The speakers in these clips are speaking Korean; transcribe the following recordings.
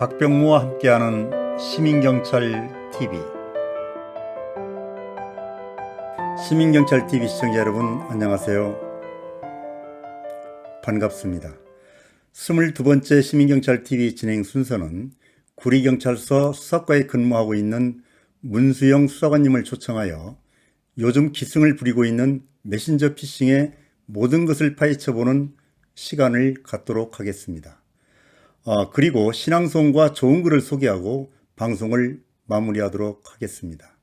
박병무와 함께하는 시민경찰 TV. 시민경찰 TV 시청자 여러분 안녕하세요. 반갑습니다. 22번째 시민경찰 TV 진행 순서는 구리경찰서 수사과에 근무하고 있는 문수영 수사관님을 초청하여 요즘 기승을 부리고 있는 메신저 피싱의 모든 것을 파헤쳐보는 시간을 갖도록 하겠습니다. 그리고 신앙송과 좋은 글을 소개하고 방송을 마무리하도록 하겠습니다.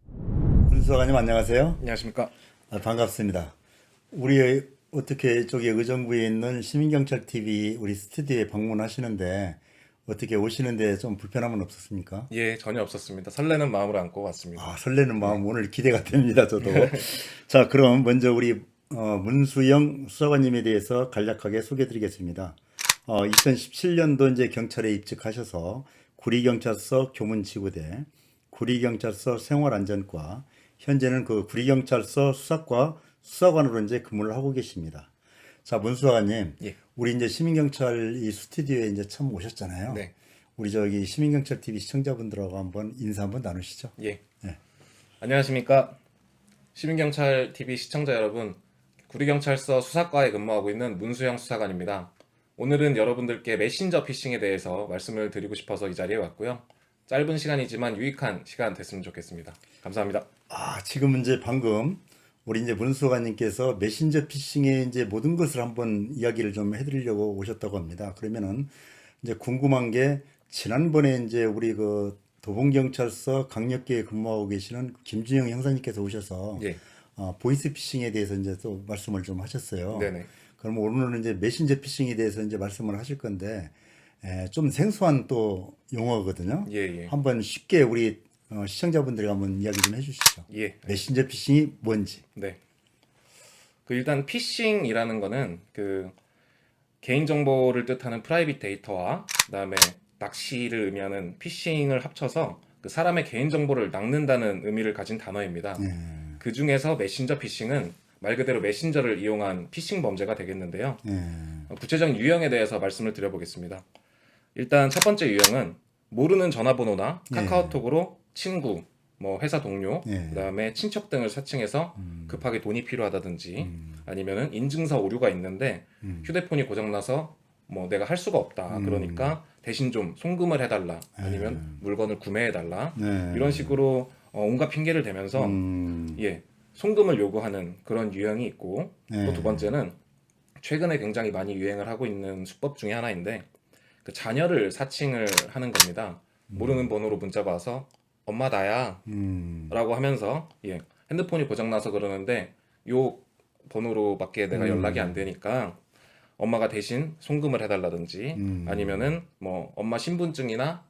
문수관님 안녕하세요. 안녕하십니까. 반갑습니다. 우리 어떻게 이쪽에 의정부에 있는 시민경찰TV 우리 스튜디오에 방문하시는데 어떻게 오시는데 좀 불편함은 없었습니까? 예, 전혀 없었습니다. 설레는 마음으로 안고 왔습니다. 설레는 마음 오늘 기대가 됩니다. 저도. 자, 그럼 먼저 우리 문수영 수사관님에 대해서 간략하게 소개해드리겠습니다. 2017년도 이제 경찰에 입직하셔서 구리경찰서 교문지구대, 구리경찰서 생활안전과, 현재는 그 구리경찰서 수사과 수사관으로 이제 근무를 하고 계십니다. 자, 문수사관님, 예. 우리 이제 시민경찰 이 스튜디오에 이제 처음 오셨잖아요. 네. 우리 저기 시민경찰 TV 시청자분들하고 한번 인사 한번 나누시죠. 예. 네. 안녕하십니까. 시민경찰 TV 시청자 여러분, 구리경찰서 수사과에 근무하고 있는 문수영 수사관입니다. 오늘은 여러분들께 메신저 피싱에 대해서 말씀을 드리고 싶어서 이 자리에 왔고요. 짧은 시간이지만 유익한 시간 됐으면 좋겠습니다. 감사합니다. 지금 이제 방금 우리 이제 문수관님께서 메신저 피싱의 이제 모든 것을 한번 이야기를 좀 해드리려고 오셨다고 합니다. 그러면은 이제 궁금한 게 지난번에 이제 우리 그 도봉경찰서 강력계에 근무하고 계시는 김준영 형사님께서 오셔서 예. 보이스 피싱에 대해서 이제 또 말씀을 좀 하셨어요. 네네. 그럼 오늘은 이제 메신저 피싱에 대해서 이제 말씀을 하실 건데 좀 생소한 또 용어거든요. 예, 예. 한번 쉽게 우리 시청자분들에게 한번 이야기 좀 해주시죠. 예. 메신저 피싱이 뭔지. 네. 일단 피싱이라는 거는 개인정보를 뜻하는 프라이빗 데이터와 그다음에 낚시를 의미하는 피싱을 합쳐서 사람의 개인정보를 낚는다는 의미를 가진 단어입니다. 그 중에서 메신저 피싱은 말 그대로 메신저를 이용한 피싱 범죄가 되겠는데요. 구체적인 유형에 대해서 말씀을 드려보겠습니다. 일단 첫 번째 유형은 모르는 전화번호나 카카오톡으로 친구, 회사 동료, 그다음에 친척 등을 사칭해서 급하게 돈이 필요하다든지 아니면은 인증서 오류가 있는데 휴대폰이 고장나서 내가 할 수가 없다. 그러니까 대신 좀 송금을 해달라. 아니면 물건을 구매해달라. 이런 식으로 온갖 핑계를 대면서 송금을 요구하는 그런 유형이 있고 또 두 번째는 최근에 굉장히 많이 유행을 하고 있는 수법 중에 하나인데 자녀를 사칭을 하는 겁니다. 모르는 번호로 문자가 와서 엄마 나야 라고 하면서 핸드폰이 고장나서 그러는데 요 번호로밖에 내가 연락이 안 되니까 엄마가 대신 송금을 해달라든지 아니면은 엄마 신분증이나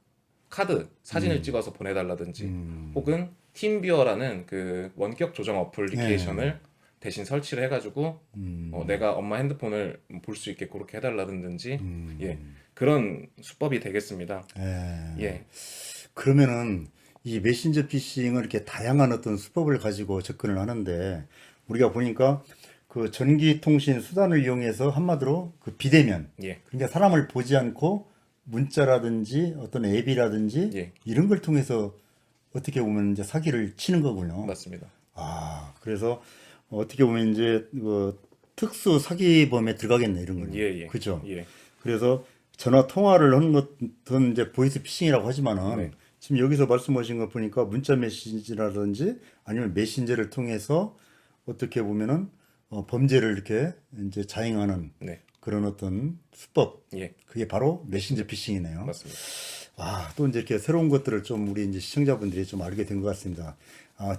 카드 사진을 찍어서 보내달라든지 혹은 팀뷰어라는 그 원격 조정 어플리케이션을 대신 설치를 해가지고 내가 엄마 핸드폰을 볼 수 있게 그렇게 해달라든지 그런 수법이 되겠습니다. 그러면은 이 메신저 피싱을 이렇게 다양한 어떤 수법을 가지고 접근을 하는데 우리가 보니까 그 전기통신 수단을 이용해서 한마디로 그 비대면 그러니까 사람을 보지 않고 문자라든지 어떤 앱이라든지 이런 걸 통해서 어떻게 보면 이제 사기를 치는 거군요. 맞습니다. 그래서 어떻게 보면 이제 그 특수 사기범에 들어가겠네 이런 거는. 그죠? 그래서 전화 통화를 하는 것은 이제 보이스 피싱이라고 하지만은 지금 여기서 말씀하신 거 보니까 문자 메시지라든지 아니면 메신저를 통해서 어떻게 보면은 범죄를 이렇게 이제 자행하는 그런 어떤 수법. 그게 바로 메신저 피싱이네요. 맞습니다. 또 이제 이렇게 새로운 것들을 좀 우리 이제 시청자분들이 좀 알게 된 것 같습니다.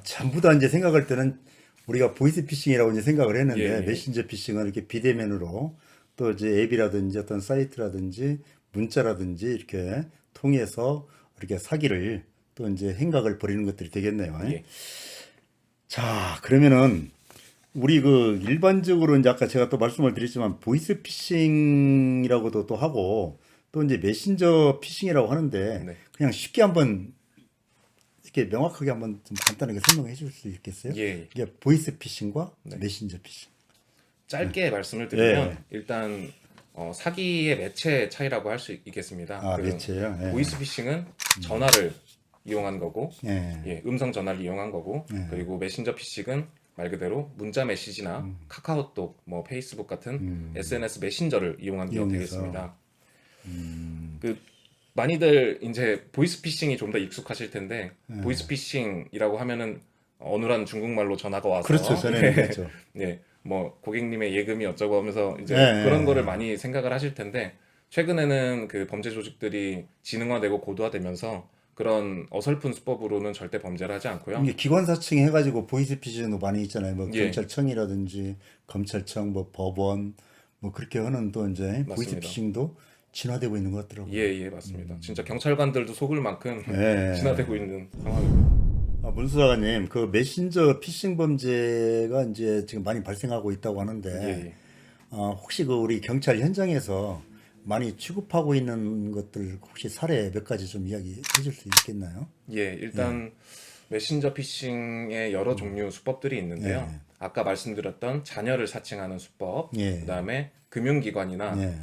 전부 다 이제 생각할 때는 우리가 보이스 피싱이라고 이제 생각을 했는데 메신저 피싱은 이렇게 비대면으로 또 이제 앱이라든지 어떤 사이트라든지 문자라든지 이렇게 통해서 이렇게 사기를 또 이제 행각을 벌이는 것들이 되겠네요. 자, 그러면은 우리 그 일반적으로 이제 아까 제가 또 말씀을 드렸지만 보이스 피싱이라고도 또 하고 또 이제 메신저 피싱이라고 하는데 그냥 쉽게 한번 이렇게 명확하게 한번 좀 간단하게 설명해 줄 수 있겠어요? 이게 보이스 피싱과 메신저 피싱. 짧게 말씀을 드리면 일단 사기의 매체 차이라고 할 수 있겠습니다. 아, 매체요? 예. 보이스피싱은 전화를 이용한 거고, 예. 음성 전화를 이용한 거고, 그리고 메신저 피싱은 말 그대로 문자 메시지나 카카오톡, 뭐 페이스북 같은 SNS 메신저를 이용한 게 이용해서. 되겠습니다. 그 많이들 이제 보이스피싱이 좀 더 익숙하실 텐데 보이스피싱이라고 하면은 어눌한 중국말로 전화가 와서 그렇죠. 전에는 그렇죠. 예, 뭐 고객님의 예금이 어쩌고 하면서 이제 예, 그런 예, 거를 많이 생각을 하실 텐데 최근에는 그 범죄 조직들이 지능화되고 고도화되면서 그런 어설픈 수법으로는 절대 범죄를 하지 않고요. 이게 기관사칭 해가지고 보이스피싱도 많이 있잖아요. 뭐 예. 경찰청이라든지 검찰청, 뭐 법원, 뭐 그렇게 하는 또 이제 맞습니다. 보이스피싱도 진화되고 있는 것 같더라고요. 예, 맞습니다. 진짜 경찰관들도 속을 만큼 예. 진화되고 있는 상황입니다. 문수사관님, 그 메신저 피싱 범죄가 이제 지금 많이 발생하고 있다고 하는데, 예. 혹시 그 우리 경찰 현장에서 많이 취급하고 있는 것들 혹시 사례 몇 가지 좀 이야기해 줄 수 있겠나요? 일단 메신저 피싱의 여러 종류 수법들이 있는데요. 아까 말씀드렸던 자녀를 사칭하는 수법, 예. 그다음에 금융기관이나 예.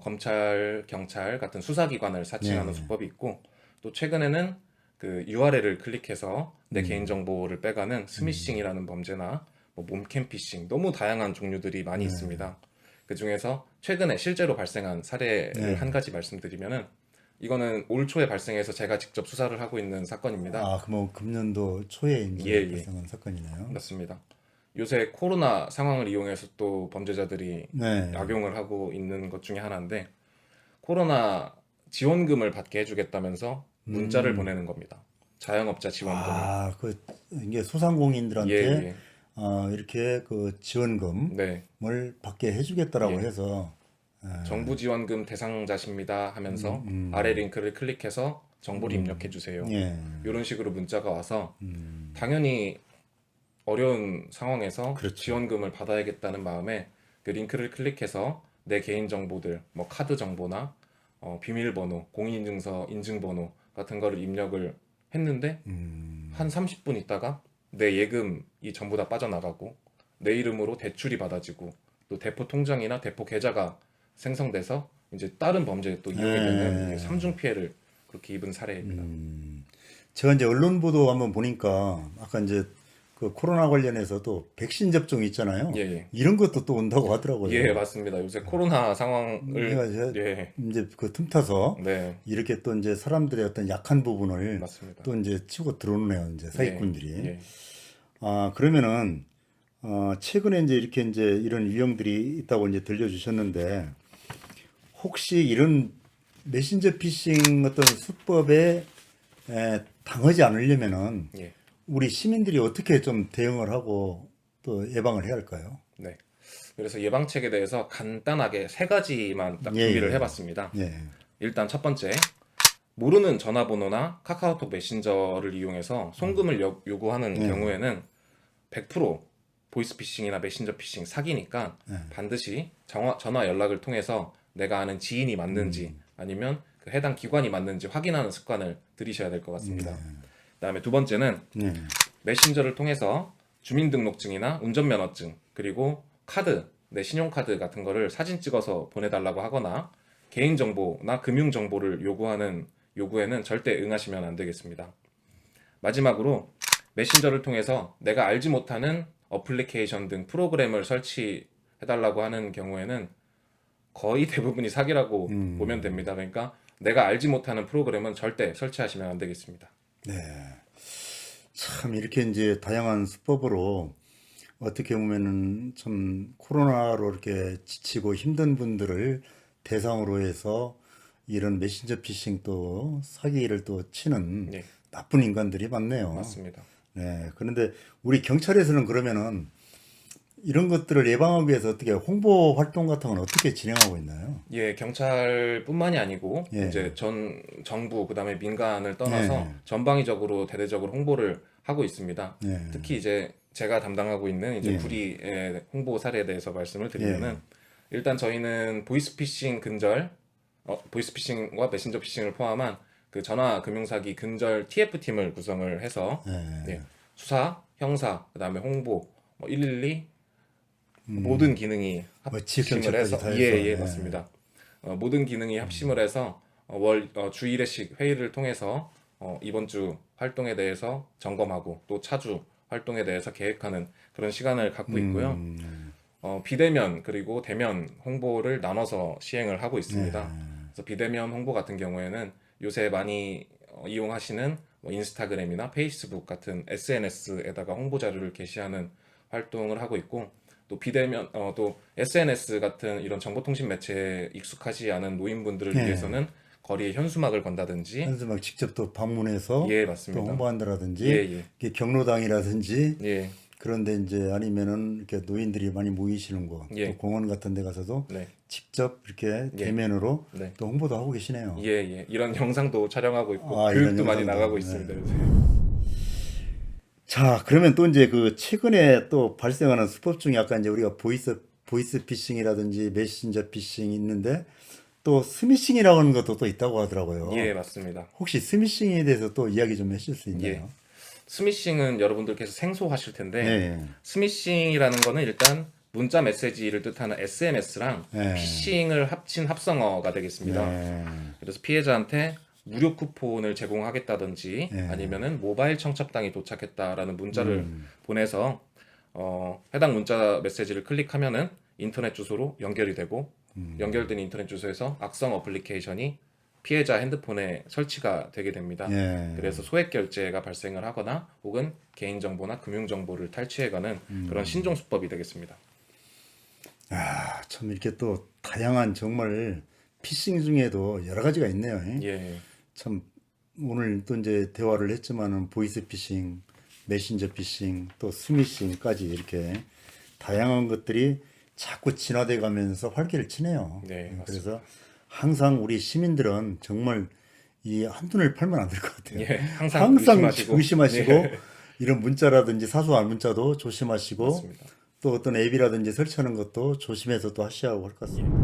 검찰, 경찰 같은 수사기관을 사칭하는 예. 수법이 있고, 또 최근에는 그 URL을 클릭해서 내 개인정보를 빼가는 스미싱이라는 범죄나 뭐 몸캠 피싱, 너무 다양한 종류들이 많이 있습니다. 그 중에서 최근에 실제로 발생한 사례를 한 가지 말씀드리면은 이거는 올 초에 발생해서 제가 직접 수사를 하고 있는 사건입니다. 그럼 금년도 초에 이제 예. 발생한 사건이네요. 맞습니다. 요새 코로나 상황을 이용해서 또 범죄자들이 네. 악용을 하고 있는 것 중에 하나인데 코로나 지원금을 받게 해주겠다면서 문자를 보내는 겁니다. 자영업자 지원금을. 이게 소상공인들한테 예. 이렇게 그 지원금을 네. 받게 해주겠다라고 예. 해서 정부 지원금 대상자십니다 하면서 아래 링크를 클릭해서 정보를 입력해 주세요. 예. 이런 식으로 문자가 와서 당연히 어려운 상황에서 그렇죠. 지원금을 받아야겠다는 마음에 그 링크를 클릭해서 내 개인 정보들, 뭐 카드 정보나 비밀번호, 공인인증서 인증번호 같은 거를 입력을 했는데 한 30분 있다가 내 예금이 전부 다 빠져나가고 내 이름으로 대출이 받아지고 또 대포 통장이나 대포 계좌가 생성돼서 이제 다른 범죄에 또 이용이 되는 삼중 피해를 그렇게 입은 사례입니다. 제가 이제 언론 보도 한번 보니까 아까 이제 그 코로나 관련해서도 백신 접종 있잖아요. 예. 이런 것도 또 온다고 하더라고요. 예, 맞습니다. 요새 코로나 상황을 제가 이제 그 틈타서 네, 이렇게 또 이제 사람들의 어떤 약한 부분을 맞습니다. 또 이제 치고 들어오네요. 이제 사기꾼들이. 예. 그러면은 최근에 이제 이렇게 이제 이런 유형들이 있다고 이제 들려주셨는데 혹시 이런 메신저 피싱 어떤 수법에 당하지 않으려면은 예. 우리 시민들이 어떻게 좀 대응을 하고 또 예방을 해야 할까요? 네. 그래서 예방책에 대해서 간단하게 세 가지만 딱 예, 준비를 예. 해봤습니다. 예. 일단 첫 번째, 모르는 전화번호나 카카오톡 메신저를 이용해서 송금을 요구하는 경우에는 100% 보이스피싱이나 메신저 피싱 사기니까 반드시 전화 연락을 통해서 내가 아는 지인이 맞는지 아니면 그 해당 기관이 맞는지 확인하는 습관을 들이셔야 될 것 같습니다. 그다음에 두 번째는 메신저를 통해서 주민등록증이나 운전면허증 그리고 카드, 내 신용카드 같은 거를 사진 찍어서 보내달라고 하거나 개인정보나 금융정보를 요구에는 절대 응하시면 안 되겠습니다. 마지막으로 메신저를 통해서 내가 알지 못하는 어플리케이션 등 프로그램을 설치해달라고 하는 경우에는 거의 대부분이 사기라고 보면 됩니다. 그러니까 내가 알지 못하는 프로그램은 절대 설치하시면 안 되겠습니다. 네. 참 이렇게 이제 다양한 수법으로 어떻게 보면은 참 코로나로 이렇게 지치고 힘든 분들을 대상으로 해서 이런 메신저 피싱 또 사기를 또 치는 예, 나쁜 인간들이 많네요. 맞습니다. 네. 그런데 우리 경찰에서는 그러면은 이런 것들을 예방하기 위해서 어떻게 홍보 활동 같은 건 어떻게 진행하고 있나요? 예, 경찰뿐만이 아니고 예. 이제 전 정부 그다음에 민간을 떠나서 예. 전방위적으로 대대적으로 홍보를 하고 있습니다. 예. 특히 이제 제가 담당하고 있는 이제 예. 구리의 홍보 사례에 대해서 말씀을 드리면은 일단 저희는 보이스피싱과 메신저 피싱을 포함한 그 전화 금융사기 근절 TF팀을 구성을 해서 예, 수사, 형사, 그다음에 홍보, 112 모든 기능이 지역 합심을 경찰까지 해서 다 해서. 예, 맞습니다. 모든 기능이 합심을 해서 주 1회씩 회의를 통해서 이번 주 활동에 대해서 점검하고 또 차주 활동에 대해서 계획하는 그런 시간을 갖고 있고요. 비대면 그리고 대면 홍보를 나눠서 시행을 하고 있습니다. 그래서 비대면 홍보 같은 경우에는 요새 많이 이용하시는 인스타그램이나 페이스북 같은 SNS에다가 홍보 자료를 게시하는 활동을 하고 있고, 또 비대면 또 SNS 같은 이런 정보통신 매체에 익숙하지 않은 노인분들을 네. 위해서는 거리에 현수막을 건다든지. 현수 막 직접 또 방문해서 예, 또 맞습니다. 홍보한다라든지 예, 예. 이게 경로당이라든지 예, 그런데 이제 아니면은 이렇게 노인들이 많이 모이시는 곳, 예. 또 공원 같은 데 가서도 네, 직접 이렇게 예. 대면으로 네. 또 홍보도 하고 계시네요. 예, 예. 이런 영상도 촬영하고 있고 아, 이런 교육도 많이 영상도. 나가고 네. 있습니다. 요새. 자, 그러면 또 이제 그 최근에 또 발생하는 수법 중에 아까 이제 우리가 보이스 피싱이라든지 메신저 피싱이 있는데 또 스미싱이라는 것도 또 있다고 하더라고요. 예, 맞습니다. 혹시 스미싱에 대해서 또 이야기 좀 해주실 수 예. 있나요? 스미싱은 여러분들께서 생소하실 텐데, 네. 스미싱이라는 거는 일단 문자 메시지를 뜻하는 SMS랑 네. 피싱을 합친 합성어가 되겠습니다. 네. 그래서 피해자한테 무료 쿠폰을 제공하겠다든지 네. 아니면은 모바일 청첩장이 도착했다라는 문자를 보내서 해당 문자 메시지를 클릭하면은 인터넷 주소로 연결이 되고, 연결된 인터넷 주소에서 악성 어플리케이션이 피해자 핸드폰에 설치가 되게 됩니다. 예. 그래서 소액 결제가 발생을 하거나 혹은 개인정보나 금융정보를 탈취해가는 그런 신종 수법이 되겠습니다. 아, 참 이렇게 또 다양한 정말 피싱 중에도 여러 가지가 있네요. 예, 참 오늘 또 이제 대화를 했지만은 보이스 피싱, 메신저 피싱, 또 스미싱까지 이렇게 다양한 것들이 자꾸 진화돼 가면서 활기를 치네요. 네, 맞습니다. 그래서 항상 우리 시민들은 정말 이 한눈을 팔면 안 될 것 같아요. 예, 항상 의심하시고 예, 이런 문자라든지 사소한 문자도 조심하시고 맞습니다. 또 어떤 앱이라든지 설치하는 것도 조심해서 또 하셔야 할 것 같습니다.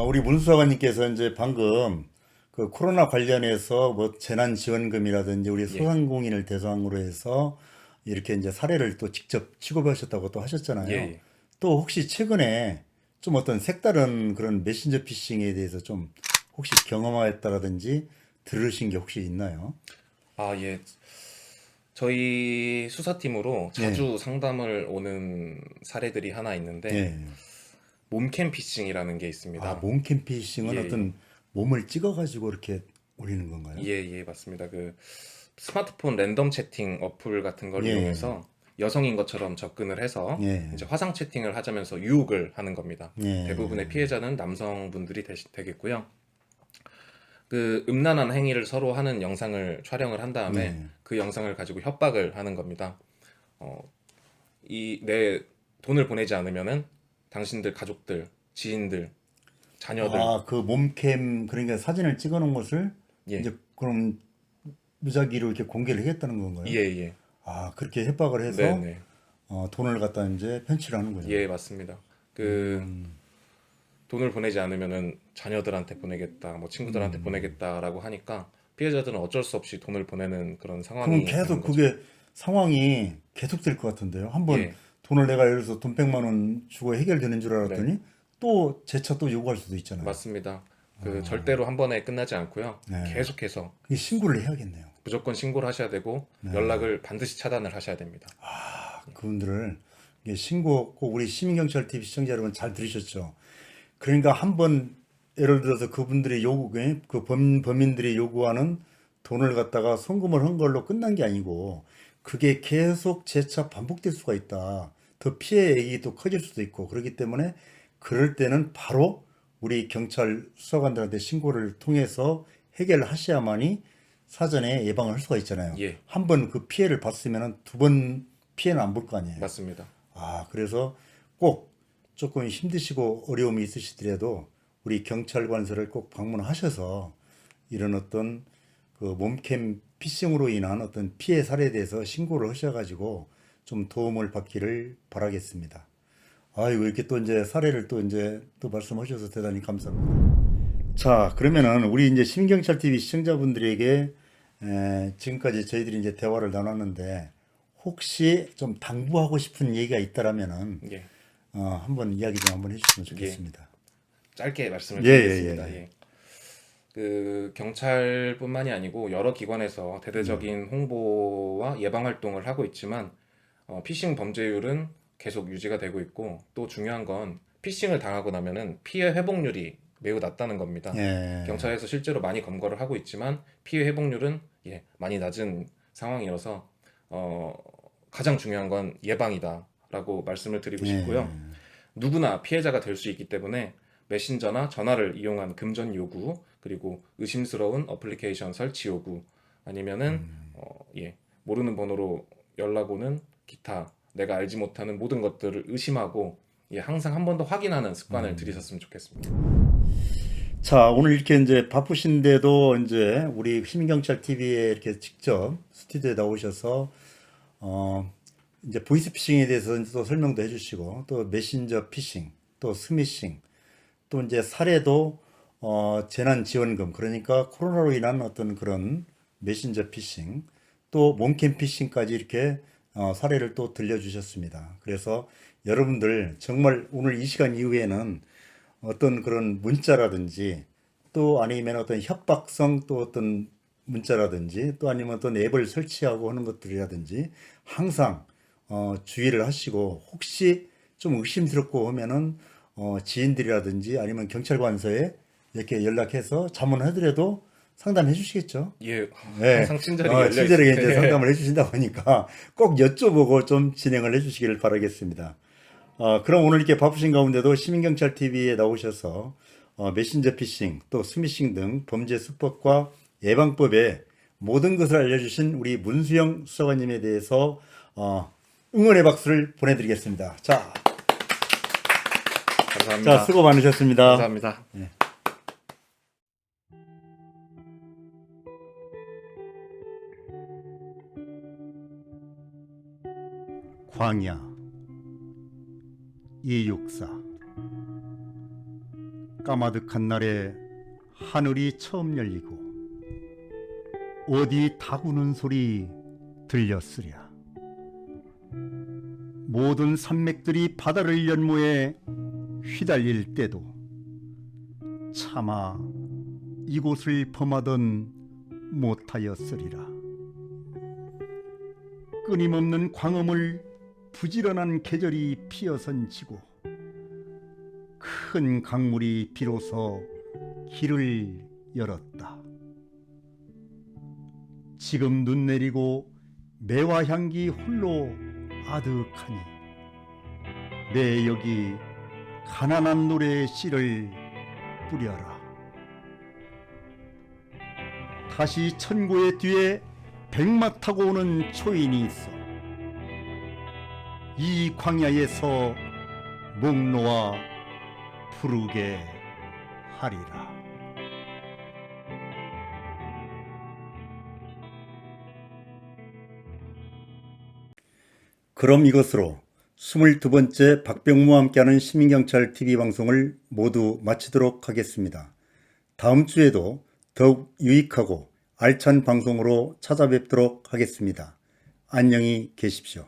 우리 문수사관님께서 이제 방금 그 코로나 관련해서 뭐 재난지원금이라든지 우리 소상공인을 대상으로 해서 이렇게 이제 사례를 또 직접 취급하셨다고 또 하셨잖아요. 예, 예. 또 혹시 최근에 좀 어떤 색다른 그런 메신저 피싱에 대해서 좀 혹시 경험하였다라든지 들으신 게 혹시 있나요? 아, 예. 저희 수사팀으로 자주 상담을 오는 사례들이 하나 있는데, 예. 몸캠 피싱이라는 게 있습니다. 몸캠 피싱은 예, 어떤 몸을 찍어가지고 이렇게 올리는 건가요? 예, 예, 맞습니다. 그 스마트폰 랜덤 채팅 어플 같은 걸 예. 이용해서 여성인 것처럼 접근을 해서 예. 이제 화상 채팅을 하자면서 유혹을 하는 겁니다. 예. 대부분의 피해자는 남성분들이 되겠고요. 그 음란한 행위를 서로 하는 영상을 촬영을 한 다음에 그 영상을 가지고 협박을 하는 겁니다. 내 돈을 보내지 않으면은 당신들 가족들, 지인들, 자녀들, 그 몸캠 그러니까 사진을 찍어놓은 것을 예, 이제 그럼 무작위로 이렇게 공개를 하겠다는 건가요? 예, 예, 그렇게 협박을 해서 네, 네, 돈을 갖다 이제 편취를 하는 거죠. 예, 맞습니다. 그 돈을 보내지 않으면은 자녀들한테 보내겠다, 뭐 친구들한테 보내겠다라고 하니까 피해자들은 어쩔 수 없이 돈을 보내는 그런 상황이 그럼 계속 되는 거죠. 그게 상황이 계속될 것 같은데요. 한번 예. 돈을 내가 예를 들어서 돈 100만 원 주고 해결되는 줄 알았더니 네. 또 재차 또 요구할 수도 있잖아요. 맞습니다. 절대로 한 번에 끝나지 않고요. 네. 계속해서 그게 신고를 해야겠네요. 무조건 신고를 하셔야 되고 연락을 반드시 차단을 하셔야 됩니다. 그분들을 이게 신고 꼭 우리 시민경찰 TV 시청자 여러분 잘 들으셨죠? 그러니까 한번 예를 들어서 그분들의 요구에 그 범인들이 요구하는 돈을 갖다가 송금을 한 걸로 끝난 게 아니고 그게 계속 재차 반복될 수가 있다. 더 피해액이 또 커질 수도 있고 그렇기 때문에 그럴 때는 바로 우리 경찰 수사관들한테 신고를 통해서 해결을 하셔야만이 사전에 예방을 할 수가 있잖아요. 예. 한 번 그 피해를 봤으면 두 번 피해는 안 볼 거 아니에요. 맞습니다. 그래서 꼭 조금 힘드시고 어려움이 있으시더라도 우리 경찰관서를 꼭 방문하셔서 이런 어떤 그 몸캠 피싱으로 인한 어떤 피해 사례에 대해서 신고를 하셔가지고 좀 도움을 받기를 바라겠습니다. 아이고 이렇게 또 이제 사례를 또 이제 또 말씀하셔서 대단히 감사합니다. 자, 그러면은 우리 이제 시민경찰 TV 시청자분들에게 지금까지 저희들이 이제 대화를 나눴는데 혹시 좀 당부하고 싶은 얘기가 있다라면은 예. 한번 이야기 좀 한번 해주시면 좋겠습니다. 짧게 말씀을 예, 드리겠습니다. 예, 예. 예. 경찰뿐만이 아니고 여러 기관에서 대대적인 홍보와 예방 활동을 하고 있지만 피싱 범죄율은 계속 유지가 되고 있고, 또 중요한 건 피싱을 당하고 나면은 피해 회복률이 매우 낮다는 겁니다. 예. 경찰에서 실제로 많이 검거를 하고 있지만 피해 회복률은 많이 낮은 상황이어서 가장 중요한 건 예방이다라고 말씀을 드리고 싶고요. 누구나 피해자가 될 수 있기 때문에 메신저나 전화를 이용한 금전 요구, 그리고 의심스러운 어플리케이션 설치 요구, 아니면은 모르는 번호로 연락 오는 기타 내가 알지 못하는 모든 것들을 의심하고 항상 한 번 더 확인하는 습관을 들이셨으면 좋겠습니다. 자, 오늘 이렇게 이제 바쁘신데도 이제 우리 시민경찰 TV에 이렇게 직접 스튜디오에 나오셔서 이제 보이스피싱에 대해서 또 설명도 해주시고, 또 메신저 피싱, 또 스미싱, 또 이제 사례도 재난지원금, 그러니까 코로나로 인한 어떤 그런 메신저 피싱, 또 몬캠 피싱까지 이렇게 사례를 또 들려주셨습니다. 그래서 여러분들 정말 오늘 이 시간 이후에는 어떤 그런 문자라든지, 또 아니면 어떤 협박성 또 어떤 문자라든지, 또 아니면 어떤 앱을 설치하고 하는 것들이라든지 항상 주의를 하시고, 혹시 좀 의심스럽고 하면은 지인들이라든지 아니면 경찰관서에 이렇게 연락해서 자문하더라도 상담해 주시겠죠. 예, 네. 항상 친절히 열려 친절하게 있습니다. 이제 상담을 해주신다고 하니까 꼭 여쭤보고 좀 진행을 해주시기를 바라겠습니다. 그럼 오늘 이렇게 바쁘신 가운데도 시민경찰 TV에 나오셔서 메신저 피싱, 또 스미싱 등 범죄 수법과 예방법의 모든 것을 알려주신 우리 문수영 수사관님에 대해서 응원의 박수를 보내드리겠습니다. 자, 감사합니다. 자, 수고 많으셨습니다. 감사합니다. 광야 264. 까마득한 날에 하늘이 처음 열리고 어디 다구는 소리 들렸으랴. 모든 산맥들이 바다를 연모해 휘달릴 때도 차마 이곳을 범하던 못하였으리라. 끊임없는 광음을 부지런한 계절이 피어선지고 큰 강물이 비로소 길을 열었다. 지금 눈 내리고 매화 향기 홀로 아득하니 내 여기 가난한 노래의 씨를 뿌려라. 다시 천고의 뒤에 백마 타고 오는 초인이 있어 이 광야에서 목 놓아 부르게 하리라. 그럼 이것으로 22번째 박병무와 함께하는 시민경찰 TV 방송을 모두 마치도록 하겠습니다. 다음 주에도 더욱 유익하고 알찬 방송으로 찾아뵙도록 하겠습니다. 안녕히 계십시오.